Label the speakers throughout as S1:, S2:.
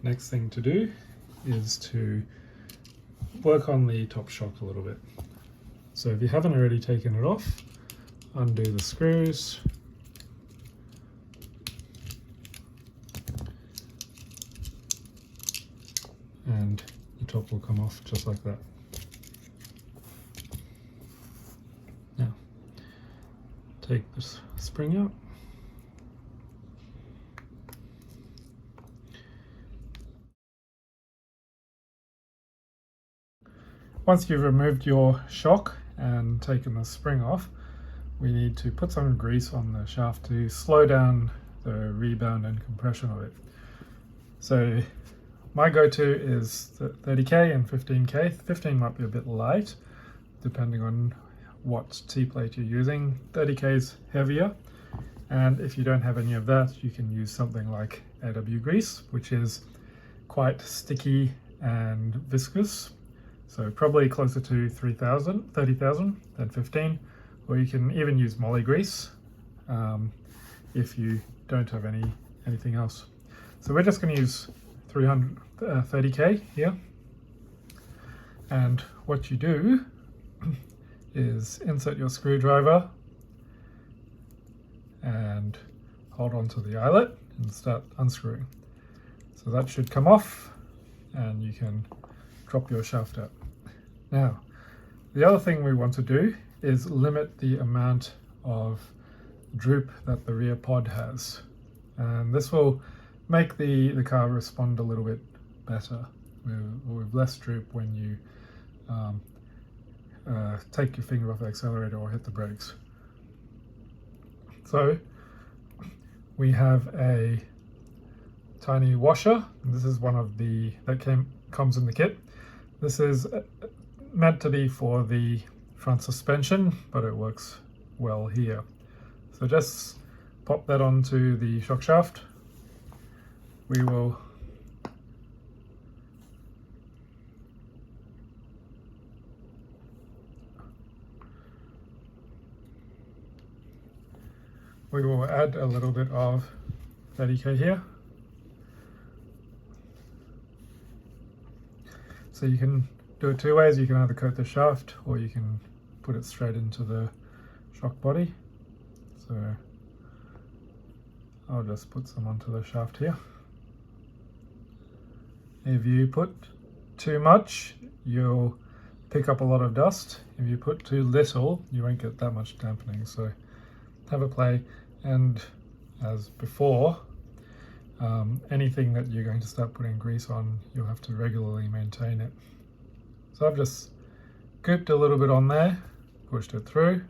S1: next thing to do is to work on the top shock a little bit. So if you haven't already taken it off, undo the screws, and the top will come off just like that. Now, take this spring out. Once you've removed your shock and taken the spring off, we need to put some grease on the shaft to slow down the rebound and compression of it. So my go-to is 30k and 15k. 15 might be a bit light depending on what T-plate you're using. 30k is heavier, and if you don't have any of that, you can use something like AW grease, which is quite sticky and viscous. So probably closer to 30,000 than 15, or you can even use moly grease if you don't have anything else. So we're just going to use 30k here, and what you do is insert your screwdriver and hold on to the eyelet and start unscrewing. So that should come off and you can drop your shaft out. Now, the other thing we want to do is limit the amount of droop that the rear pod has, and this will make the car respond a little bit better with less droop when you take your finger off the accelerator or hit the brakes. So we have a tiny washer. This is one of the that comes in the kit. This is meant to be for the front suspension, but it works well here. So just pop that onto the shock shaft. We will add a little bit of 30k here. So you can do it two ways. You can either coat the shaft or you can put it straight into the shock body. So I'll just put some onto the shaft here. If you put too much, you'll pick up a lot of dust. If you put too little, you won't get that much dampening. So have a play, and as before, anything that you're going to start putting grease on, you'll have to regularly maintain it. So I've just scooped a little bit on there, pushed it through.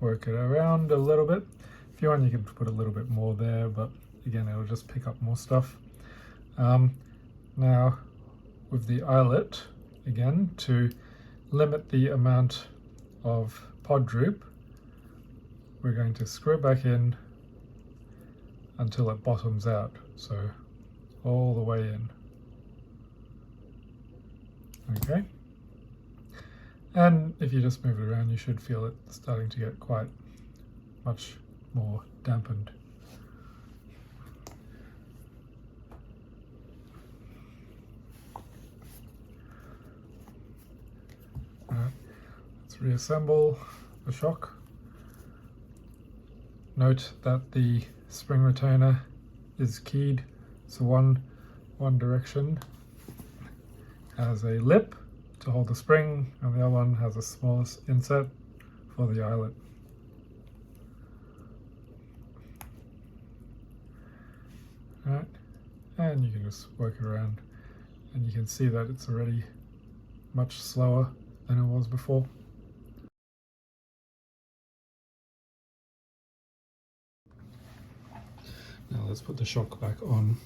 S1: Work it around a little bit. If you want, you can put a little bit more there, but again, it'll just pick up more stuff. Now, with the eyelet, again, to limit the amount of pod droop, we're going to screw it back in until it bottoms out, so all the way in. Okay, and if you just move it around, you should feel it starting to get quite much more dampened. Alright, let's reassemble the shock. Note that the spring retainer is keyed, so one direction has a lip to hold the spring and the other one has a small inset for the eyelet. Alright, and you can just work it around, and you can see that it's already much slower than it was before. Now let's put the shock back on.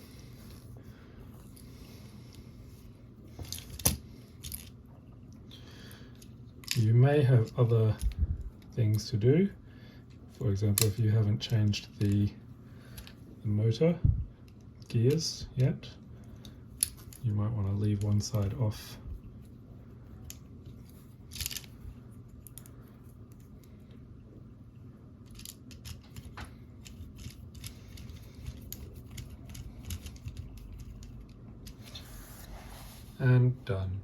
S1: You may have other things to do. For example, if you haven't changed the motor gears yet, you might want to leave one side off. and done.